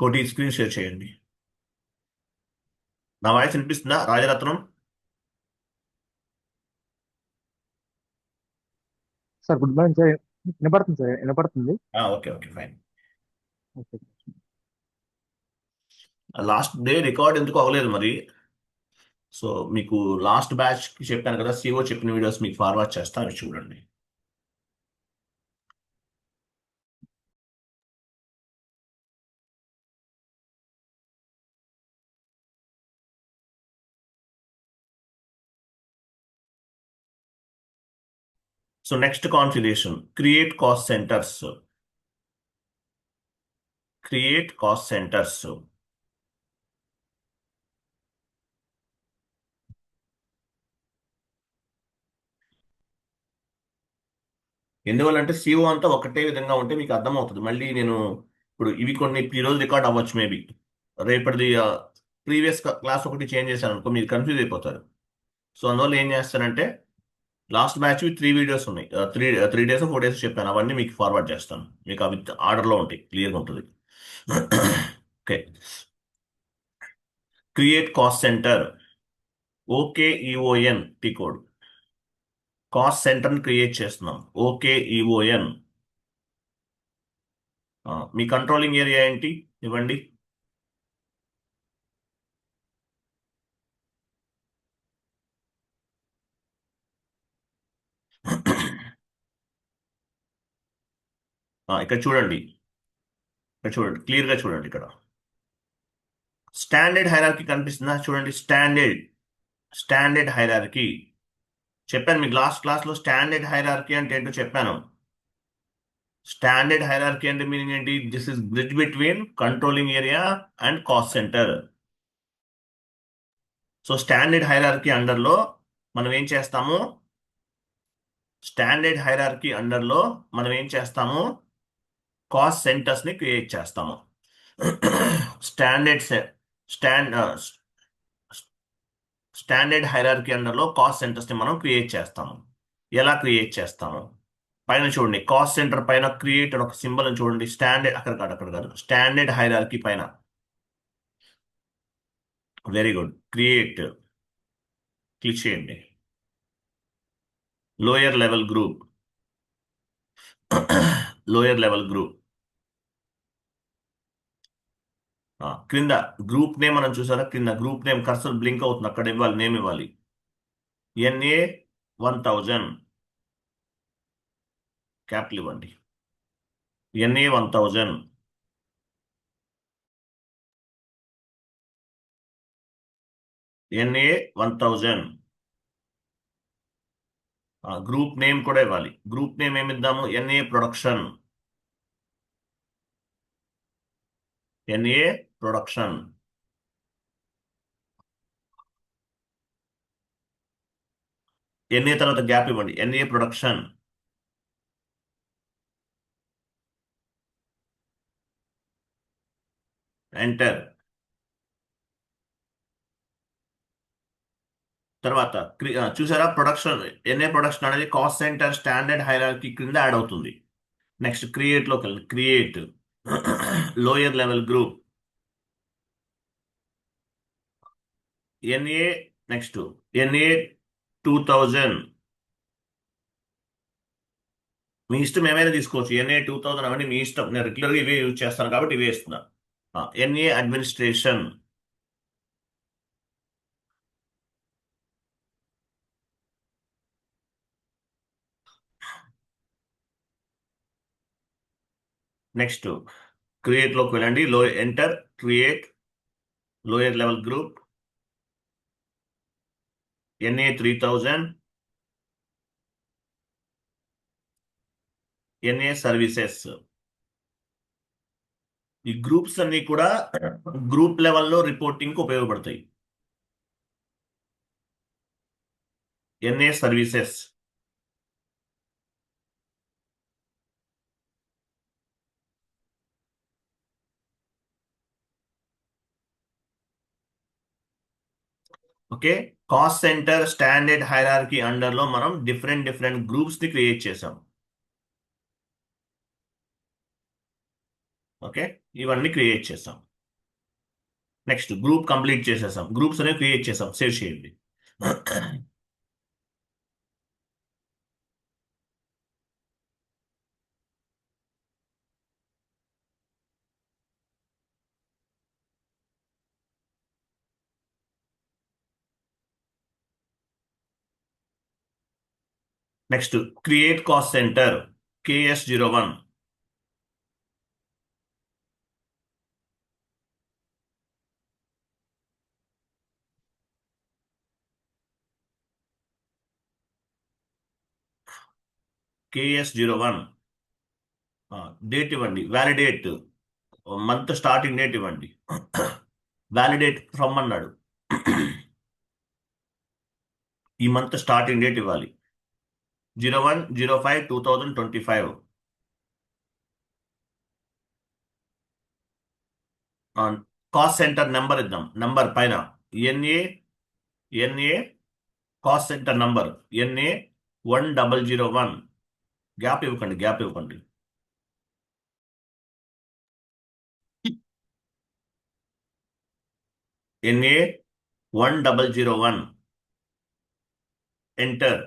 కోటి screen share చేయండి. నా వాయిస్ వినిపిస్తుందా Rajaratnam? Sir good morning sir. వినపడుతుంది సార్, వినపడుతుంది. Okay okay fine. Okay. Last day record ఎందుకు అవ్వలేదు మరి. సో మీకు లాస్ట్ బ్యాచ్ కి చెప్పాను కదా, సిఓ చెప్పిన వీడియోస్ మీకు ఫార్వర్డ్ చేస్తాను, అవి చూడండి. So next configuration, create cost centres. Create cost centres. ఎందువల్లంటే సిఓ అంతా ఒకటే విధంగా ఉంటే మీకు అర్థమవుతుంది. మళ్ళీ నేను ఇప్పుడు ఇవి కొన్ని ఈ రోజు రికార్డ్ అవ్వచ్చు మేబీ, రేపటిది ప్రీవియస్ క్లాస్ ఒకటి చేంజ్ చేశాను అనుకో, మీరు కన్ఫ్యూజ్ అయిపోతారు. సో అందువల్ల ఏం చేస్తానంటే, లాస్ట్ బ్యాచ్ 3 వీడియోస్ ఉన్నాయి, త్రీ డేస్ 4 డేస్ చెప్పాను, అవన్నీ మీకు ఫార్వర్డ్ చేస్తాను. మీకు అవి ఆర్డర్లో ఉంటాయి, క్లియర్గా ఉంటుంది. Okay. Create cost center. OKEON T code. Cost సెంటర్ని క్రియేట్ చేస్తున్నాం. ఓకేఈఓఎన్. మీ కంట్రోలింగ్ ఏరియా ఏంటి ఇవ్వండి. ఇక్కడ చూడండి, ఇక్కడ చూడండి, క్లియర్గా చూడండి. ఇక్కడ స్టాండర్డ్ హైరార్కీ కనిపిస్తుందా? చూడండి, స్టాండర్డ్. స్టాండర్డ్ హైరార్కీ చెప్పాను మీకు లాస్ట్ క్లాస్లో. స్టాండర్డ్ హైరార్కీ అంటే ఏంటో చెప్పాను. స్టాండర్డ్ హైరార్కీ అంటే మీనింగ్ ఏంటి? This is bridge between controlling area and cost center. So standard hierarchy అండర్లో మనం ఏం చేస్తాము? స్టాండర్డ్ హైరార్కీ అండర్లో మనం ఏం చేస్తాము? కాస్ట్ సెంటర్స్ ని క్రియేట్ చేస్తాము. స్టాండర్డ్ స్టాండ్ స్టాండర్డ్ హైరార్కీ అండర్లో కాస్ట్ సెంటర్స్ ని మనం క్రియేట్ చేస్తాము. ఎలా క్రియేట్ చేస్తాము? పైన చూడండి, కాస్ట్ సెంటర్ పైన క్రియేట్ అని ఒక సింబల్ చూడండి. స్టాండర్డ్ అక్కడ కాదు, అక్కడ కాదు, స్టాండర్డ్ హైరార్కీ పైన. Very good. క్రియేట్ క్లిక్ చేయండి. Lower level group. Lower level group. క్రింద గ్రూప్ నేమ్ మనం చూసారా? క్రింద గ్రూప్ నేమ్ కర్సర్ బ్లింక్ అవుతుంది, అక్కడ ఇవ్వాలి, నేమ్ ఇవ్వాలి. ఎన్ఏ 1000 క్యాపిటల్ ఇవ్వండి. ఎన్ఏ 1000. ఎన్ఏ 1000. గ్రూప్ నేమ్ కూడా ఇవ్వాలి. గ్రూప్ నేమ్ ఏమిద్దాము? NA production. NA production. NA తర్వాత గ్యాప్ ఇవ్వండి. NA production. ఎంటర్. తర్వాత చూసారా, ప్రొడక్షన్. ఎన్ఏ ప్రొడక్షన్ అనేది కాస్ట్ సెంటర్ స్టాండర్డ్ హైరార్కీ క్రింద యాడ్ అవుతుంది. నెక్స్ట్ క్రియేట్ లోకి వెళ్ళండి. Create lower level group. NA next NA 2000. మీ ఇష్టం ఏమైనా తీసుకోవచ్చు. ఎన్ఏ 2000 అవన్నీ మీ ఇష్టం. నేను రెగ్యులర్గా ఇవే యూజ్ చేస్తాను కాబట్టి ఇవే ఇస్తున్నా. ఎన్ఏ అడ్మినిస్ట్రేషన్. నెక్స్ట్ క్రియేట్ లోకి వెళ్ళండి. Enter. Create lower level group. NA 3000. NA services. ఈ గ్రూప్స్ అన్ని కూడా గ్రూప్ లెవెల్లో రిపోర్టింగ్ ఉపయోగపడతాయి. NA services. Okay. Cost center standard hierarchy under లో మనం డిఫరెంట్ డిఫరెంట్ గ్రూప్స్ ని క్రియేట్ చేసాం. ఓకే, ఇవన్నీ క్రియేట్ చేసాం. నెక్స్ట్ గ్రూప్ కంప్లీట్ చేసేసాం, గ్రూప్స్ అనేవి క్రియేట్ చేసాం, సేవ్ చేయండి. Next create cost center KS01. KS01 date ఇవ్వండి, వ్యాలిడేట్ మంత్ స్టార్టింగ్ డేట్ ఇవ్వండి. వ్యాలిడేట్ ఫ్రమ్ అన్నాడు. ఈ మంత్ స్టార్టింగ్ డేట్ ఇవ్వాలి, 01/05/2025. కాస్ట్ సెంటర్ నెంబర్ ఇద్దాం, నెంబర్ పైన NA NA cost center number NA1001. Gap ఇవ్వకండి, గ్యాప్ ఇవ్వకండి. NA1001 enter.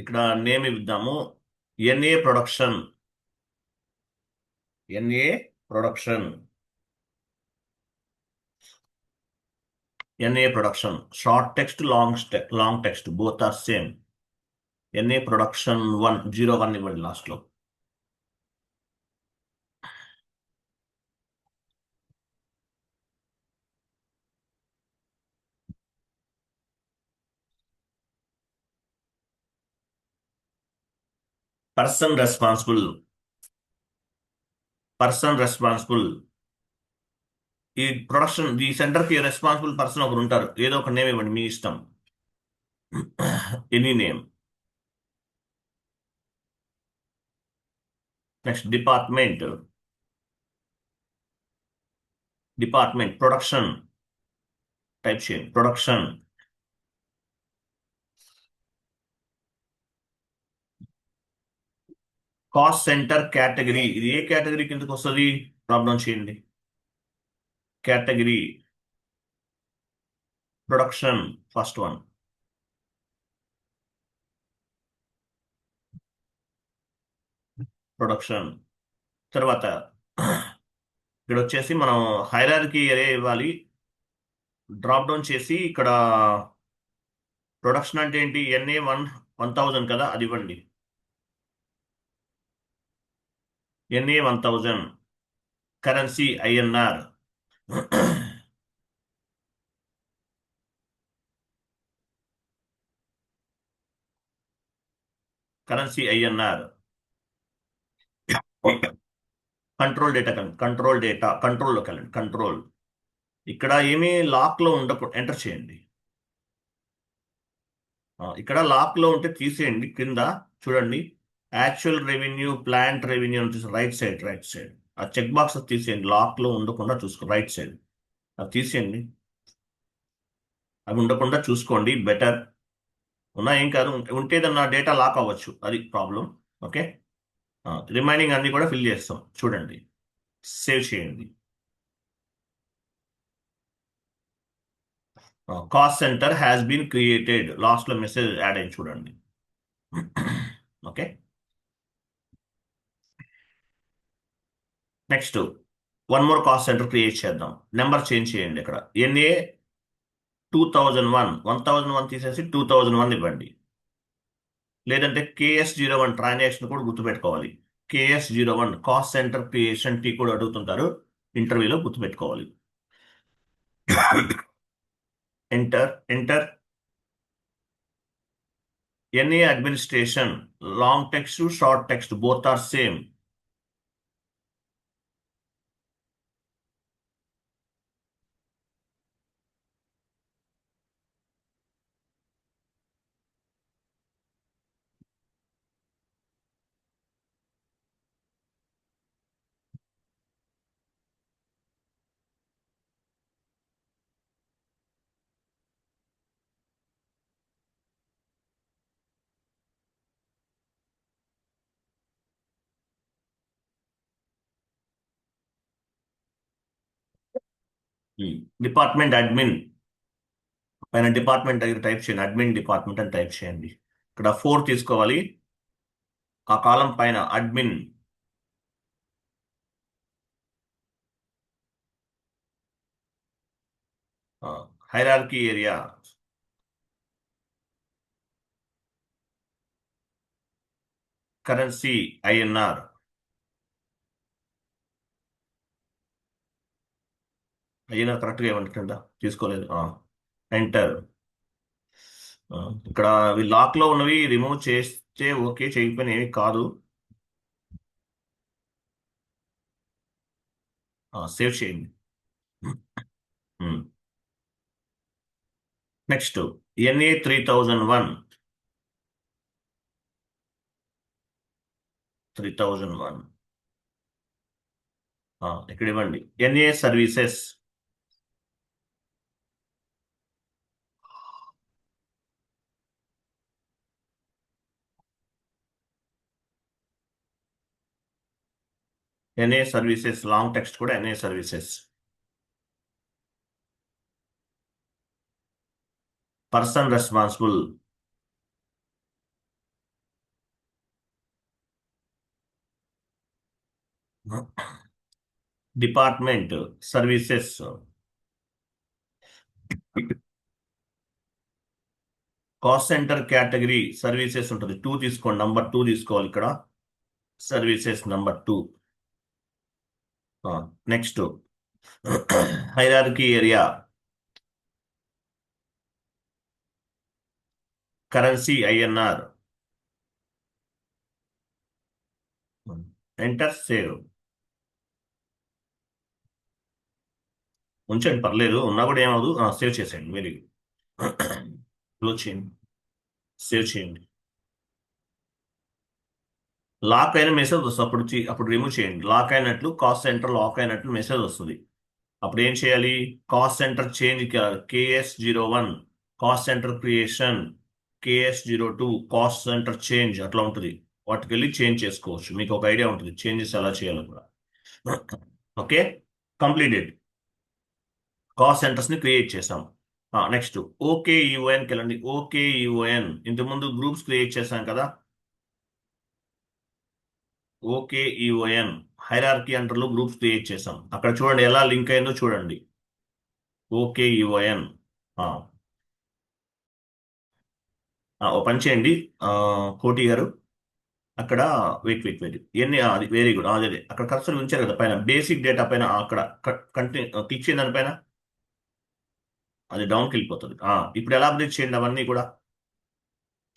ఇక్కడ నేమ్ ఇద్దాము, NA production. NA production, NA production. Short text, long text both are same. NA production 01 ఇవ్వండి last లో. Person responsible, person responsible. ఈ production, ఈ center కి responsible person ఒకరు ఉంటారు, ఏదో ఒక నేమ్ ఇవ్వండి మీ ఇష్టం. Any name. Next department, department production type చేయండి, ప్రొడక్షన్. కాస్ట్ సెంటర్ కేటగిరీ, ఇది ఏ కేటగిరీ కిందకి వస్తుంది, డ్రాప్ డౌన్ చేయండి. Category production, first one. Production తర్వాత ఇక్కడ వచ్చేసి మనం హైరార్కీ అరే ఇవ్వాలి. డ్రాప్ డౌన్ చేసి ఇక్కడ ప్రొడక్షన్ అంటే ఏంటి, NA1000 కదా, అది ఇవ్వండి. NA1000. Currency INR. Currency INR. Control data, కంట్రోల్లోకి వెళ్ళండి, కంట్రోల్. ఇక్కడ ఏమీ లాక్ లో ఉండకుండా ఎంటర్ చేయండి. ఇక్కడ లాక్ లో ఉంటే తీసేయండి, కింద చూడండి యాక్చువల్ రెవెన్యూ, ప్లాంట్ రెవెన్యూ అని చూసి రైట్ సైడ్, రైట్ సైడ్ ఆ చెక్ బాక్స్ తీసేయండి, లాక్ లో ఉండకుండా చూసుకో, రైట్ సైడ్ అది తీసేయండి. అవి ఉండకుండా చూసుకోండి, బెటర్. ఉన్నా ఏం కాదు, ఉంటేదన్నా డేటా లాక్ అవ్వచ్చు, అది ప్రాబ్లం. ఓకే, రిమైనింగ్ అన్ని కూడా ఫిల్ చేస్తాం, చూడండి. సేవ్ చేయండి. Cost centre has been created, last లో మెసేజ్ యాడ్ అయ్యి చూడండి. Okay, next one more cost centre create చేద్దాం. నెంబర్ చేంజ్ చేయండి, ఇక్కడ NA 2001 తీసేసి 2001 ఇవ్వండి. లేదంటే KS01 ట్రాన్సాక్షన్ కూడా గుర్తుపెట్టుకోవాలి. KS01 cost centre creation tea కూడా అడుగుతుంటారు ఇంటర్వ్యూలో, గుర్తుపెట్టుకోవాలి. Enter, enter. NA administration, long text, short text both are same. Department admin పైన డిపార్ట్మెంట్ దగ్గర టైప్ చేయండి, అడ్మిన్ డిపార్ట్మెంట్ అని టైప్ చేయండి. ఇక్కడ 4 తీసుకోవాలి. ఆ కాలం పైన admin, hierarchy area, currency INR. INR కరెక్ట్గా ఏమంటుందా, తీసుకోలేదు. ఎంటర్. ఇక్కడ లాక్ లో ఉన్నవి రిమూవ్ చేస్తే ఓకే, చేయకపోయినా ఏమి కాదు. సేవ్ చేయండి. Next NA 3001. 3001 ఇక్కడ ఇవ్వండి. NA services. NA services long text కూడా NA services. Person responsible, department services, cost centre category services ఉంటుంది. 2 తీసుకోండి, నంబర్ 2 తీసుకోవాలి ఇక్కడ. Services number 2. Next hierarchy area, currency INR. Enter, save. ఉంచండి, పర్లేదు, ఉన్నా కూడా ఏమవుదు. సేవ్ చేసేయండి. Very good. క్లోజ్ చేయండి, సేవ్ చేయండి. లాక్ అయిన మెసేజ్ వస్తుంది. అప్పుడు రిమూవ్ చేయండి. లాక్ అయినట్లు, కాస్ట్ సెంటర్ లాక్ అయినట్లు మెసేజ్ వస్తుంది. అప్పుడు ఏం చేయాలి? Cost centre change, KS01 cost centre creation, KS02 cost centre change అట్లా ఉంటుంది. వాటికి వెళ్ళి చేంజ్ చేసుకోవచ్చు. మీకు ఒక ఐడియా ఉంటుంది చేంజెస్ ఎలా చేయాలో కూడా. Okay, completed. కాస్ట్ సెంటర్స్ ని క్రియేట్ చేసాం. నెక్స్ట్ OKUON కి వెళ్ళండి. OKUON ఇంతకుముందు గ్రూప్స్ క్రియేట్ చేశాం కదా. OKUON హైరార్కీ అండర్లో గ్రూప్స్ క్రియేట్ చేసాం. అక్కడ చూడండి ఎలా లింక్ అయిందో చూడండి. OKUON. ఓ పని చేయండి కోటి గారు, అక్కడ వెయిట్ వెయిట్ వెయిట్ ఇవన్నీ అది వెరీ గుడ్. అదే అక్కడ కర్సర్ ఉంచారు కదా పైన, బేసిక్ డేటా పైన అక్కడ కంటిన్యూ క్లిక్ చేయండి దానిపైన. అది డౌన్కి వెళ్ళిపోతుంది. ఇప్పుడు ఎలా అప్డేట్ చేయండి అవన్నీ కూడా.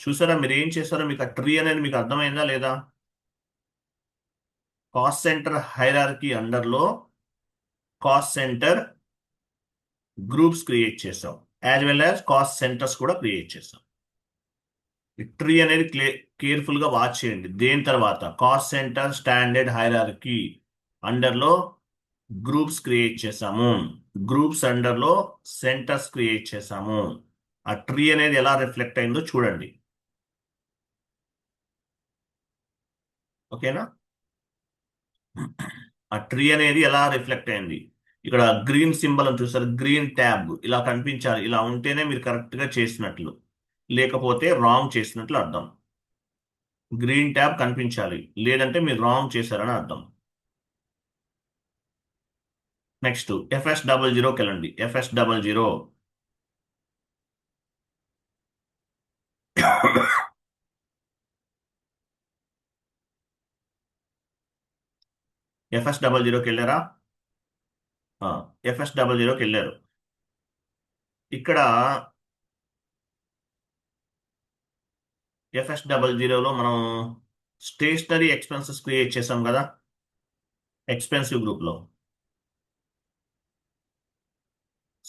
చూసారా మీరు ఏం చేస్తారో? మీకు ఆ ట్రీ అనేది మీకు అర్థమైందా లేదా? కాస్ట్ సెంటర్ హైరార్కీ అండర్లో కాస్ట్ సెంటర్ గ్రూప్స్ క్రియేట్ చేసాం, as well as cost centers కూడా క్రియేట్ చేసాం. ట్రీ అనేది కేర్ఫుల్ గా వాచ్ చేయండి. దేని తర్వాత కాస్ట్ సెంటర్ స్టాండర్డ్ హైరార్కీ అండర్లో గ్రూప్స్ క్రియేట్ చేసాము, గ్రూప్స్ అండర్లో సెంటర్స్ క్రియేట్ చేసాము. ఆ ట్రీ అనేది ఎలా రిఫ్లెక్ట్ అయిందో చూడండి. ఓకేనా? ఆ ట్రీ అనేది ఎలా రిఫ్లెక్ట్ అయింది. ఇక్కడ గ్రీన్ సింబల్ అని చూస్తారు, గ్రీన్ ట్యాబ్ ఇలా కనిపించాలి. ఇలా ఉంటేనే మీరు కరెక్ట్ గా చేసినట్లు, లేకపోతే రాంగ్ చేసినట్లు అర్థం. గ్రీన్ ట్యాబ్ కనిపించాలి, లేదంటే మీరు రాంగ్ చేశారని అర్థం. నెక్స్ట్ FS00కి వెళ్ళండి. FS00 FS00కి వెళ్ళారా? FS00కి వెళ్ళారు. ఇక్కడ FS00లో మనం స్టేషనరీ ఎక్స్పెన్సెస్ క్రియేట్ చేసాం కదా, ఎక్స్పెన్సివ్ గ్రూప్ లో.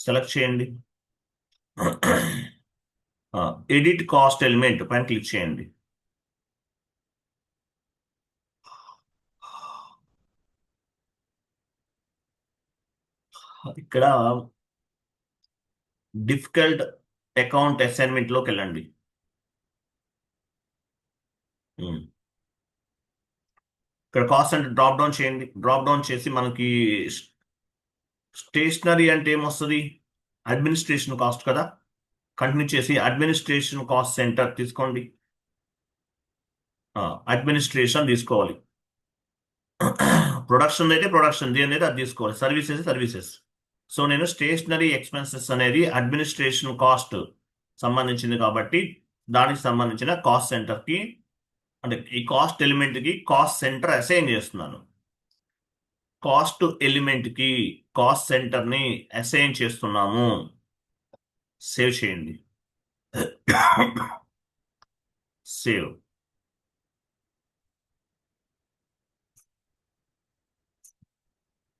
సెలెక్ట్ చేయండి. ఎడిట్ కాస్ట్ ఎలిమెంట్ పైన క్లిక్ చేయండి. ఇక్కడ డిఫికల్ట్ అకౌంట్ అసైన్మెంట్ లోకి వెళ్ళండి. ఇక్కడ కాస్ట్ అంటే డ్రాప్ డౌన్ చేయండి. డ్రాప్ డౌన్ చేసి మనకి స్టేషనరీ అంటే ఏమొస్తుంది? అడ్మినిస్ట్రేషన్ కాస్ట్ కదా. కంటిన్యూ చేసి అడ్మినిస్ట్రేషన్ కాస్ట్ సెంటర్ తీసుకోండి. అడ్మినిస్ట్రేషన్ తీసుకోవాలి. ప్రొడక్షన్ అయితే ప్రొడక్షన్, దేని అయితే అది తీసుకోవాలి. Services services. సో నేను స్టేషనరీ ఎక్స్పెన్సెస్ అనేది అడ్మినిస్ట్రేషన్ కాస్ట్ సంబంధించింది కాబట్టి దానికి సంబంధించిన కాస్ట్ సెంటర్ కి, అంటే ఈ కాస్ట్ ఎలిమెంట్ కి కాస్ట్ సెంటర్ అసైన్ చేస్తున్నాను. కాస్ట్ ఎలిమెంట్ కి కాస్ట్ సెంటర్ ని అసైన్ చేస్తున్నాము. సేవ్ చేయండి. సేవ్.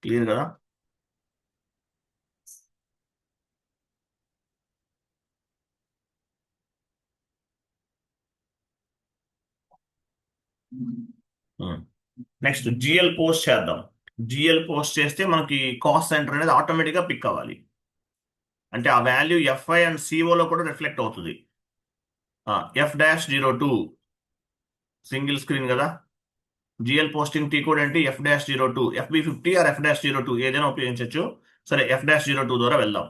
క్లియర్ కదా. నెక్స్ట్ జిఎల్ పోస్ట్ చేద్దాం. జిఎల్ పోస్ట్ చేస్తే మనకి కాస్ట్ సెంటర్ అనేది ఆటోమేటిక్గా పిక్ అవ్వాలి. అంటే ఆ వాల్యూ ఎఫ్ఐ అండ్ సిఓలో కూడా రిఫ్లెక్ట్ అవుతుంది. F-02 సింగిల్ స్క్రీన్ కదా. జిఎల్ పోస్టింగ్ టీ కోడ్ ఏంటి? F-02 FB50 ఆర్ F-02 ఏదైనా ఉపయోగించవచ్చు. సరే, F-02 ద్వారా వెళ్దాం.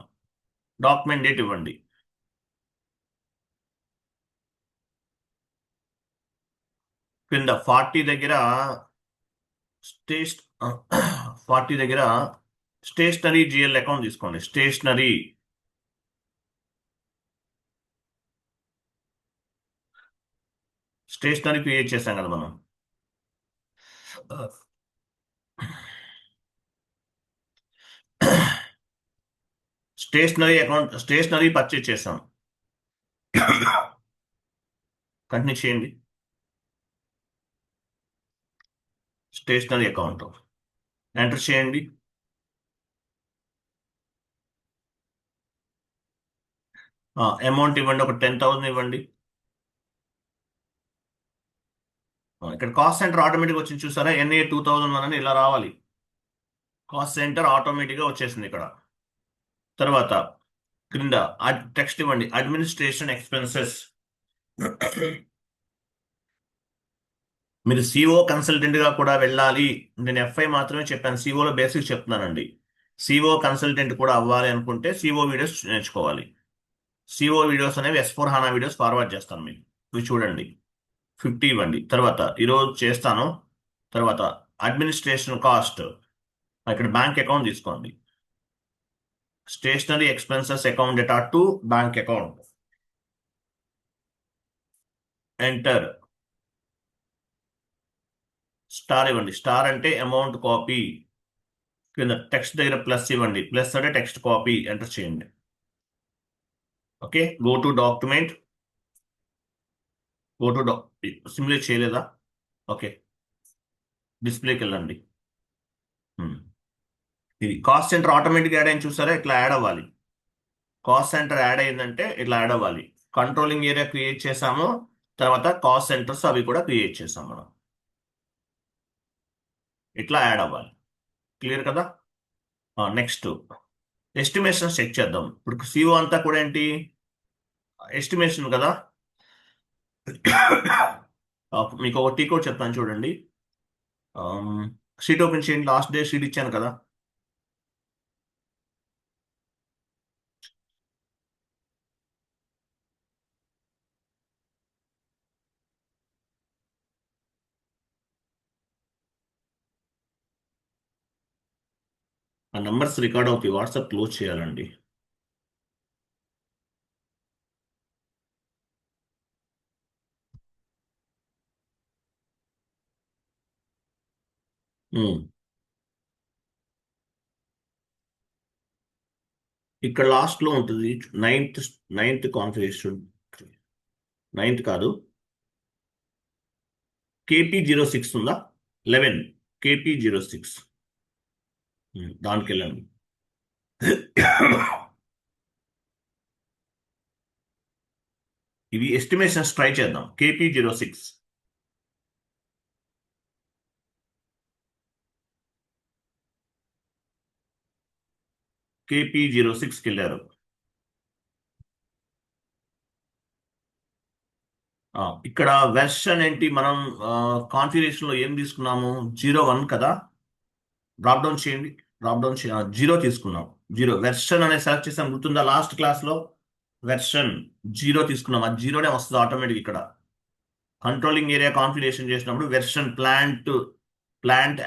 డాక్యుమెంట్ డేట్ ఇవ్వండి. కింద 40 దగ్గర స్టేష్ 40 దగ్గర స్టేషనరీ జిఎల్ అకౌంట్ తీసుకోండి. స్టేషనరీ క్రియేట్ చేశాం కదా మనం. స్టేషనరీ అకౌంట్, స్టేషనరీ పర్చేజ్ చేశాం. కంటిన్యూ చేయండి. స్టేషనరీ అకౌంట్ ఎంటర్ చేయండి. అమౌంట్ ఇవ్వండి, ఒక 10,000 ఇవ్వండి. ఇక్కడ కాస్ట్ సెంటర్ ఆటోమేటిక్ వచ్చింది చూసారా? NA 2001 అని ఇలా రావాలి. కాస్ట్ సెంటర్ ఆటోమేటిక్గా వచ్చేసింది ఇక్కడ. తర్వాత క్రింద టెక్స్ట్ ఇవ్వండి, అడ్మినిస్ట్రేషన్ ఎక్స్పెన్సెస్. మీరు సిఓ కన్సల్టెంట్ గా కూడా వెళ్ళాలి. నేను FI మాత్రమే చెప్పాను, సిఓలో బేసిక్స్ చెప్తున్నానండి. సిఓ కన్సల్టెంట్ కూడా అవ్వాలి అనుకుంటే సిఓ వీడియోస్ నేర్చుకోవాలి. సిఓ వీడియోస్ అనేవి S/4HANA వీడియోస్ ఫార్వర్డ్ చేస్తాను మీకు. ఇవి చూడండి. 50 ఇవ్వండి. తర్వాత ఈరోజు చేస్తాను. తర్వాత అడ్మినిస్ట్రేషన్ కాస్ట్, ఇక్కడ బ్యాంక్ అకౌంట్ తీసుకోండి. Stationery expenses account data to bank account. Enter. Star ఇవ్వండి. స్టార్ అంటే అమౌంట్ కాపీ. కింద టెక్స్ట్ దగ్గర ప్లస్ ఇవ్వండి. ప్లస్ అంటే టెక్స్ట్ కాపీ. ఎంటర్ చేయండి. Okay, go to document. Simulate చేయలేదా? ఓకే, డిస్ప్లేకి వెళ్ళండి. ఇది కాస్ట్ సెంటర్ ఆటోమేటిక్ యాడ్ అయింది చూసారా? ఇట్లా యాడ్ అవ్వాలి. కాస్ట్ సెంటర్ యాడ్ అయిందంటే ఇట్లా యాడ్ అవ్వాలి. కంట్రోలింగ్ ఏరియా క్రియేట్ చేసాము, తర్వాత కాస్ట్ సెంటర్స్ అవి కూడా క్రియేట్ చేసాం మనం. ఇట్లా యాడ్ అవ్వాలి. క్లియర్ కదా. నెక్స్ట్ ఎస్టిమేషన్ చెక్ చేద్దాం. ఇప్పుడు సిఓ అంతా కూడా ఏంటి? ఎస్టిమేషన్ కదా. మీకు ఒక టీ కోడ్ చెప్తాను చూడండి. షీట్ ఓపెన్ చేయండి. లాస్ట్ డే షీట్ ఇచ్చాను కదా. ఆ నెంబర్స్ రికార్డ్ అవుతాయి. వాట్సాప్ క్లోజ్ చేయాలండి. ఇక్కడ లాస్ట్ లో ఉంటుంది. Ninth ninth configuration. నైన్త్ కాదు, KP06 ఉందా? 11 KP06 దానికి వెళ్ళండి. ఇవి ఎస్టిమేషన్స్ ట్రై చేద్దాం. KP06 KP06కి వెళ్ళారు. ఇక్కడ వెర్షన్ ఏంటి? మనం కాన్ఫిగరేషన్ లో ఏం తీసుకున్నాము? 01 కదా. డ్రాప్ డౌన్ చేయండి. డ్రాప్ డౌన్ జీరో తీసుకున్నాం. జీరో వెర్షన్ అనేది సెలెక్ట్ చేసాం, గుర్తుందా లాస్ట్ క్లాస్లో? వెర్షన్ జీరో తీసుకున్నాం, అది జీరోనే వస్తుంది ఆటోమేటిక్ ఇక్కడ. కంట్రోలింగ్ ఏరియా కాన్ఫిగరేషన్ చేసినప్పుడు వెర్షన్ ప్లాంట్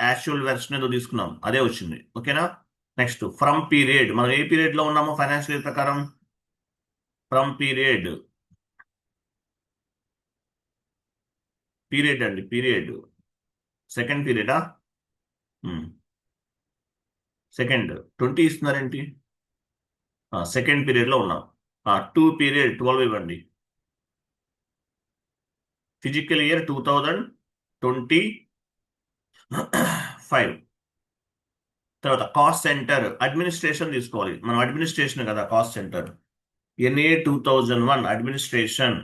యాక్చువల్ వెర్షన్ ఏదో తీసుకున్నాం, అదే వచ్చింది. ఓకేనా? నెక్స్ట్ ఫ్రమ్ పీరియడ్, మనం ఏ పీరియడ్ లో ఉన్నామో ఫైనాన్షియల్ ఇయర్ ప్రకారం? ఫ్రమ్ పీరియడ్, పీరియడ్ అండి, పీరియడ్ సెకండ్ పీరియడా? సెకండ్ 20 ఇస్తున్నారేంటి? సెకండ్ పీరియడ్ లో ఉన్నాం. 2 పీరియడ్ 12 ఇవ్వండి. Physical year 2025. తర్వాత కాస్ట్ సెంటర్ అడ్మినిస్ట్రేషన్ తీసుకోవాలి, మనం అడ్మినిస్ట్రేషన్ కదా కాస్ట్ సెంటర్. NA 2001 administration.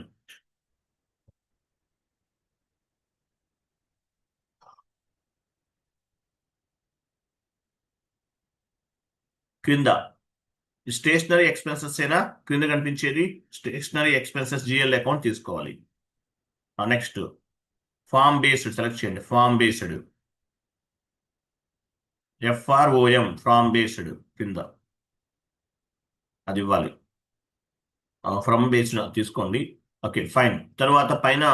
క్రింద స్టేషనరీ ఎక్స్పెన్సెస్ అయినా క్రింద కనిపించేది స్టేషనరీ ఎక్స్పెన్సెస్ GL అకౌంట్ తీసుకోవాలి. నెక్స్ట్ ఫార్మ్ బేస్డ్ సెలెక్ట్ చేయండి, form based FROM form based కింద అది ఇవ్వాలి. ఫ్రమ్ బేస్డ్ తీసుకోండి. Okay fine. తర్వాత పైన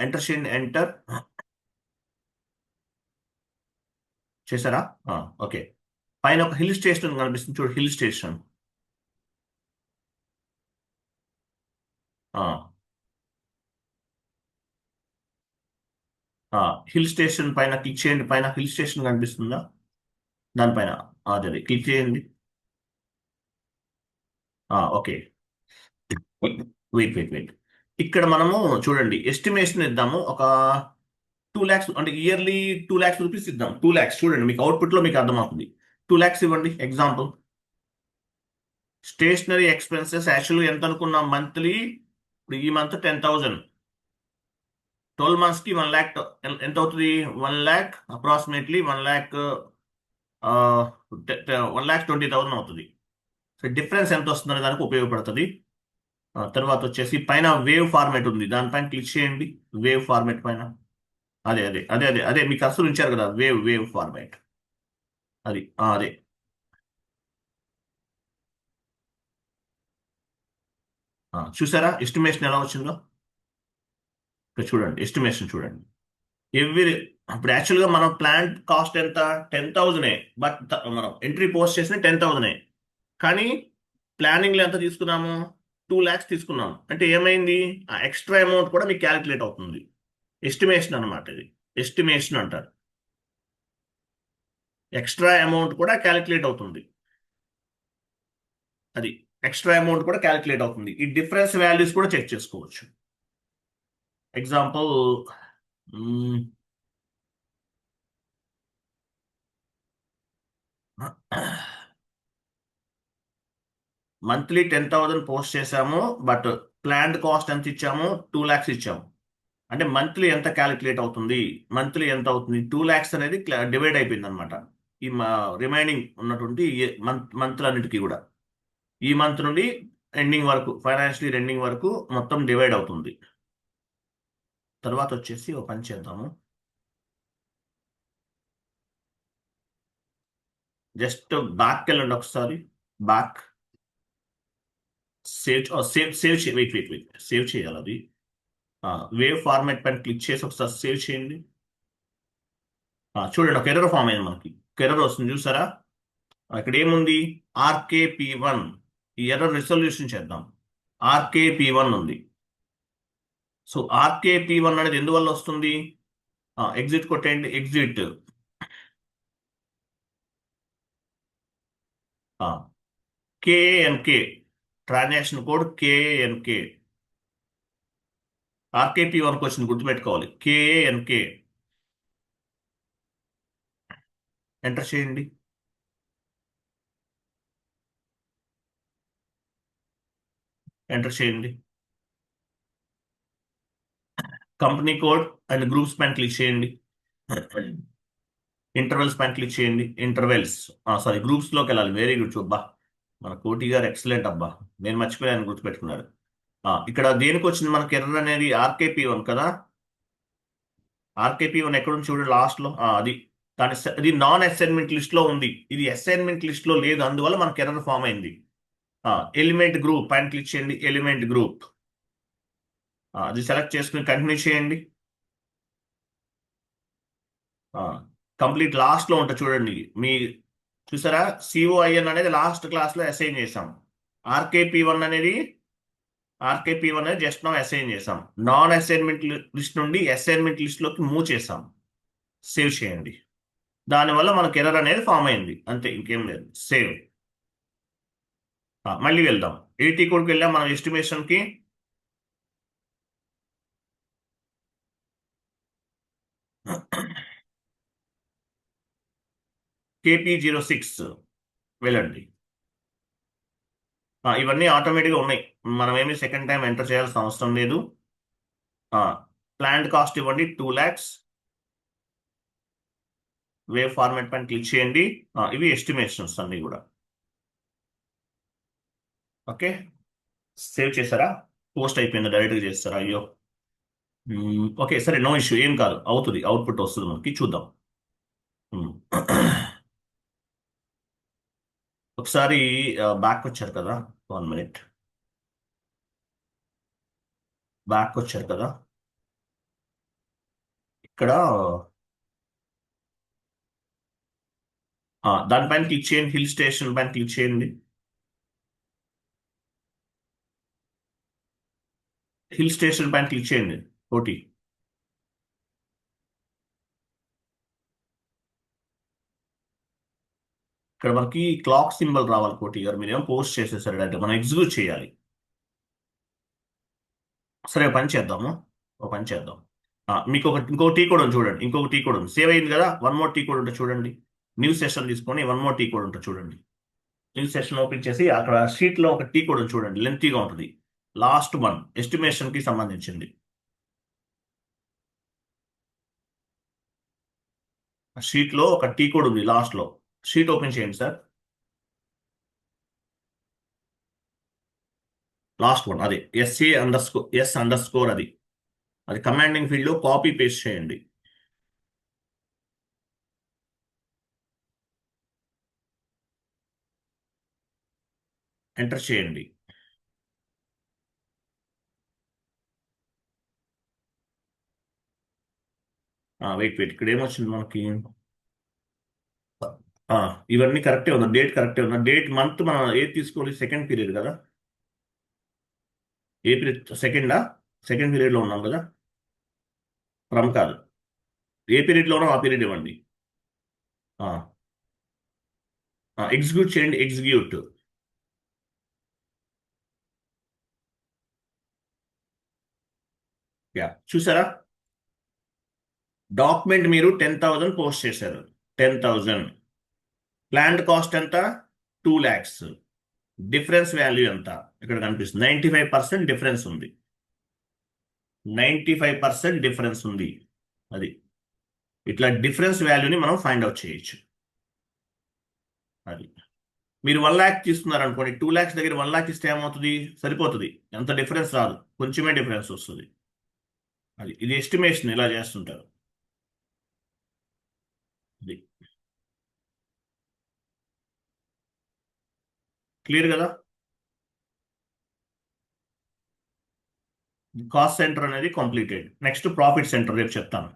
ఎంటర్ చేయండి, ఎంటర్ చేశారా? ఓకే. పైన ఒక హిల్ స్టేషన్ కనిపిస్తుంది చూడు, హిల్ స్టేషన్. హిల్ స్టేషన్ పైన క్లిక్ చేయండి, పైన హిల్ స్టేషన్ కనిపిస్తుందా? దానిపైన అదే క్లిక్ చేయండి. Okay, wait wait wait. ఇక్కడ మనము చూడండి ఎస్టిమేషన్ ఇద్దాము, ఒక 2 lakhs, అంటే ఇయర్లీ 2 lakhs రూపీస్ ఇద్దాం. 2 lakhs చూడండి, మీకు అవుట్పుట్లో మీకు అర్థమవుతుంది. 2 lakhs ఇవ్వండి ఎగ్జాంపుల్. స్టేషనరీ ఎక్స్పెన్సెస్ యాక్చువల్గా ఎంత అనుకున్నాం మంత్లీ? ఇప్పుడు ఈ మంత్ 10,000, 12 months కి 1 lakh ఎంత అవుతుంది? 1 lakh అప్రాక్సిమేట్లీ 1,20,000 అవుతుంది. సో డిఫరెన్స్ ఎంత వస్తుందనే దానికి ఉపయోగపడుతుంది. తర్వాత వచ్చేసి పైన వేవ్ ఫార్మాట్ ఉంది, దానిపైన క్లిక్ చేయండి. వేవ్ ఫార్మాట్ పైన అదే అదే అదే అదే అదే మీకు అసలు ఉంచారు కదా, వేవ్ ఫార్మాట్ అది. అదే చూసారా ఎస్టిమేషన్ ఎలా వచ్చిందో? ఇక్కడ చూడండి, ఎస్టిమేషన్ చూడండి. ఎవ్రీ ఇప్పుడు యాక్చువల్గా మనం ప్లాంట్ కాస్ట్ ఎంత? 10,000. బట్ మనం ఎంట్రీ పోస్ట్ చేసిన 10,000. కానీ ప్లానింగ్లో ఎంత తీసుకున్నాము? 2 lakhs తీసుకున్నాం. అంటే ఏమైంది? ఆ ఎక్స్ట్రా అమౌంట్ కూడా మీకు క్యాలిక్యులేట్ అవుతుంది. ఎస్టిమేషన్ అనమాట ఇది, ఎస్టిమేషన్ అంటారు. ఎక్స్ట్రా అమౌంట్ కూడా క్యాలిక్యులేట్ అవుతుంది, అది ఎక్స్ట్రా అమౌంట్ కూడా క్యాలిక్యులేట్ అవుతుంది. ఈ డిఫరెన్స్ వాల్యూస్ కూడా చెక్ చేసుకోవచ్చు. ఎగ్జాంపుల్, మంత్లీ 10,000 పోస్ట్ చేశాము, బట్ ప్లాన్డ్ కాస్ట్ ఎంత ఇచ్చాము? 2 lakhs ఇచ్చాము. అంటే మంత్లీ ఎంత క్యాలిక్యులేట్ అవుతుంది? మంత్లీ ఎంత అవుతుంది? 2 lakhs అనేది డివైడ్ అయిపోయింది అనమాట. ఈ రిమైనింగ్ ఉన్నటువంటి మంత్లన్నిటికీ కూడా ఈ మంత్ నుండి ఎండింగ్ వరకు, ఫైనాన్షియల్ ఇయర్ ఎండింగ్ వరకు మొత్తం డివైడ్ అవుతుంది. తర్వాత వచ్చేసి ఒక పని చేద్దాము, జస్ట్ బ్యాక్ వెళ్ళండి ఒకసారి. బ్యాక్ సేవ్ చేయాలి అది. వేవ్ ఫార్మాట్ పైన క్లిక్ చేసి ఒకసారి సేవ్ చేయండి. చూడండి ఒక ఎర్రర్ ఫామ్ అయింది మనకి, ఒక ఎర్రర్ వస్తుంది చూసారా? ఇక్కడ ఏముంది? RKP1. ఈ ఎర్రర్ రిజల్యూషన్ చేద్దాం. RKP1 ఉంది. సో RKP1 అనేది ఎందువల్ల వస్తుంది? ఎగ్జిట్ కొట్టేయండి, exit. KANK transaction code KANK. RKP1కి వచ్చింది, గుర్తుపెట్టుకోవాలి. KANK ఎంటర్ చేయండి. ఎంటర్ చేయండి. కంపెనీ కోడ్ అండ్ గ్రూప్స్ పైన క్లిక్ చేయండి. ఇంటర్వెల్స్ పైన క్లిక్ చేయండి. ఇంటర్వెల్స్, సారీ, గ్రూప్స్ లోకి వెళ్ళాలి. వెరీ గుడ్ చూబ్బా, మన కోటి గారు ఎక్సలెంట్ అబ్బా, నేను మర్చిపోయాను, గుర్తుపెట్టుకున్నారు. ఇక్కడ దేనికి వచ్చింది మనకి ఎర్రర్ అనేది? RKP1 కదా. RKP1 ఎక్కడ ఉంది చూడు లాస్ట్ లో, అది ఇది నాన్ అసైన్మెంట్ లిస్ట్ లో ఉంది, ఇది అసైన్మెంట్ లిస్ట్ లో లేదు, అందువల్ల మనకి ఎర్రర్ ఫామ్ అయింది. ఎలిమెంట్ గ్రూప్ పైన క్లిక్ చేయండి, ఎలిమెంట్ గ్రూప్ అది సెలెక్ట్ చేసుకుని కంటిన్యూ చేయండి. కంప్లీట్ లాస్ట్ లో ఉంటుంది చూడండి. మీ చూసారా, సిఓఐఎన్ అనేది లాస్ట్ క్లాస్ లో అసైన్ చేసాం. ఆర్కేపీ వన్ అనేది జస్ట్ నో అసైన్ చేసాం. నాన్ అసైన్మెంట్ లిస్ట్ నుండి అసైన్మెంట్ లిస్ట్ లోకి మూవ్ చేసాం. సేవ్ చేయండి. దానివల్ల మనకు ఎర్రర్ అనేది ఫామ్ అయింది, అంతే, ఇంకేం లేదు. సేవ్. మళ్ళీ వెళ్దాం. ఎయిటీ కోడ్కి వెళ్ళాం మనం ఎస్టిమేషన్ కి. KP06 వెళ్ళండి. ఇవన్నీ ఆటోమేటిక్గా ఉన్నాయి, మనం ఏమి సెకండ్ టైం ఎంటర్ చేయాల్సిన అవసరం లేదు. ప్లాంట్ కాస్ట్ ఇవ్వండి 2 lakhs. వేవ్ ఫార్మాట్ పైన క్లిక్ చేయండి. ఇవి ఎస్టిమేషన్స్ అన్ని కూడా. ఓకే, సేవ్ చేశారా? పోస్ట్ అయిపోయింది, డైరెక్ట్గా చేస్తారా? అయ్యో. ఓకే సరే, నో ఇష్యూ, ఏం కాదు, అవుతుంది, అవుట్పుట్ వస్తుంది మనకి, చూద్దాం. మ్మ్. ఒకసారి బ్యాక్ వచ్చారు కదా, 1 minute. బ్యాక్ వచ్చారు కదా, ఇక్కడ దానిపైన క్లిక్ చేయండి, హిల్ స్టేషన్ పైన క్లిక్ చేయండి. హిల్ స్టేషన్ పైన క్లిక్ చేయండి కోటి. ఇక్కడ మనకి క్లాక్ సింబల్ రావాలి కోటి గారు, మీరేమో పోస్ట్ చేసేసారు, అంటే మనం ఎగ్జిక్యూట్ చేయాలి. సరే, ఒక పని చేద్దాము, ఒక పని చేద్దాం. మీకు ఇంకో టీ కోడ్ ఉంది చూడండి, ఇంకొక టీ కోడ్ ఉంది, సేవ్ అయింది కదా, 1 more టీ కోడ్ ఉంటే చూడండి. న్యూ సెషన్ తీసుకొని 1 more టీ కోడ్ ఉంటే చూడండి. న్యూ సెషన్ ఓపెన్ చేసి అక్కడ షీట్ లో ఒక టీ కోడ్ ఉంది చూడండి, లెంతీగా ఉంటుంది. లాస్ట్ వన్ ఎస్టిమేషన్ కి సంబంధించింది. షీట్ లో ఒక టీ కోడ్ ఉంది లాస్ట్ లో. షీట్ ఓపెన్ చేయండి సార్. లాస్ట్ వన్ అదే ఎస్ అండర్ స్కోర్ అది కమాండింగ్ ఫీల్డ్ లో కాపీ పేస్ట్ చేయండి. ఎంటర్ చేయండి. వెయిట్ ఇక్కడ ఏమొచ్చింది మనకి? ఇవన్నీ కరెక్టే ఉందా? డేట్ కరెక్టే ఉందా? డేట్ మంత్ మనం ఏది తీసుకోవాలి? సెకండ్ పీరియడ్ కదా, ఏ పీరియడ్? సెకండ్ పీరియడ్ లో ఉన్నాం కదా, ఫ్రమ్ కాదు, ఏ పీరియడ్ లో ఉన్నాం ఆ పీరియడ్ ఇవ్వండి. ఎగ్జిక్యూట్ చేయండి, ఎగ్జిక్యూట్. చూసారా, డాక్యుమెంట్ మీరు 10,000 పోస్ట్ చేశారు. 10,000. ప్లాంట్ కాస్ట్ ఎంత? 2 lakhs. డిఫరెన్స్ వాల్యూ ఎంత? ఇక్కడ కనిపిస్తుంది, 95% డిఫరెన్స్ ఉంది. 95% డిఫరెన్స్ ఉంది. అది ఇట్లా డిఫరెన్స్ వాల్యూని మనం ఫైండ్ అవుట్ చేయొచ్చు. అది మీరు 1 lakh తీసుకున్నారు అనుకోండి, 2 lakhs దగ్గర 1 lakh ఇస్తే ఏమవుతుంది? సరిపోతుంది, ఎంత డిఫరెన్స్ రాదు, కొంచెమే డిఫరెన్స్ వస్తుంది. ఇది ఎస్టిమేషన్ ఇలా చేస్తుంటారు. అది క్లియర్ కదా? కాస్ట్ సెంటర్ అనేది కంప్లీటెడ్. నెక్స్ట్ ప్రాఫిట్ సెంటర్ రేపు చెప్తాను.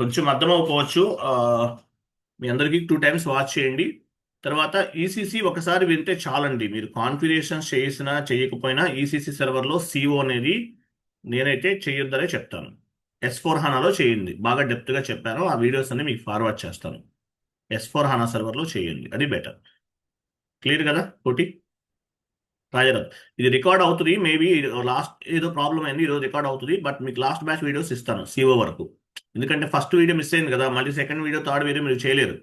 కొంచెం అర్థం అవ్వకపోవచ్చు, మీ అందరికీ 2 times వాచ్ చేయండి. తర్వాత ఈసీసీ ఒకసారి వింటే చాలండి, మీరు కాన్ఫిగరేషన్స్ చేసినా చేయకపోయినా ఈసీసీ సర్వర్లో సిఓ అనేది నేనైతే చేయొద్దనే చెప్తాను. S/4HANAలో చేయండి, బాగా డెప్త్గా చెప్పాను, ఆ వీడియోస్ అన్ని మీకు ఫార్వర్డ్ చేస్తాను. S/4HANA సర్వర్లో చేయండి, అది బెటర్. క్లియర్ కదా కోటి? రాజరాజ్, ఇది రికార్డ్ అవుతుంది, మేబీ లాస్ట్ ఏదో ప్రాబ్లం అయింది, ఈరోజు రికార్డ్ అవుతుంది, బట్ మీకు లాస్ట్ బ్యాచ్ వీడియోస్ ఇస్తాను సిఓ వరకు. ఎందుకంటే ఫస్ట్ వీడియో మిస్ అయింది కదా, మళ్ళీ సెకండ్ వీడియో, థర్డ్ వీడియో మీరు చేయలేరు,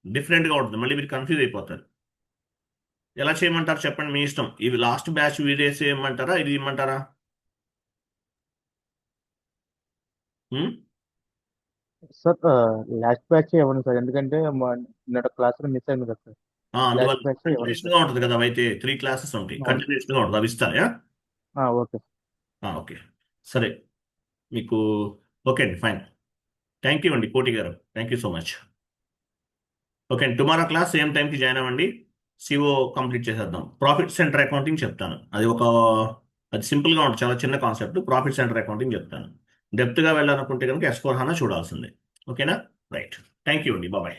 డిఫరెంట్గా ఉంటుంది, మళ్ళీ మీరు కన్ఫ్యూజ్ అయిపోతారు. ఎలా చేయమంటారు చెప్పండి, మీ ఇష్టం. ఇవి లాస్ట్ బ్యాచ్ వీడియోస్ ఏమంటారా, ఇది ఇమ్మంటారా? హ్మ్? సార్ లాస్ట్ బ్యాచ్ ఇవ్వండి సార్, ఎందుకంటే నిన్న క్లాస్ లో మిస్ అయింది కదా సార్. అందువల్ల లాస్ట్ బ్యాచ్ ఇవ్వండి కంటిన్యూషన్ సార్. గా ఉంటుంది కదా, అయితే 3 classes ఉంటాయి, అవును. కంటిన్యూషన్ గా ఉంటుంది, అవి ఇస్తారా? Okay sir. ఓకే సరే, మీకు ఓకే అండి, ఫైన్. థ్యాంక్ యూ అండి కోటి గారు, thank you so much. Okay అండి, టుమారో క్లాస్ సేమ్ టైంకి జాయిన్ అవ్వండి. సిఓ కంప్లీట్ చేసేద్దాం. ప్రాఫిట్ సెంటర్ అకౌంటింగ్ చెప్తాను. అది సింపుల్గా ఉంటుంది, చాలా చిన్న కాన్సెప్ట్. ప్రాఫిట్ సెంటర్ అకౌంటింగ్ చెప్తాను. డెప్త్గా వెళ్ళాలనుకుంటే కనుక S4 HANA చూడాల్సిందే. ఓకేనా? రైట్. థ్యాంక్ యూ అండి, బాయ్.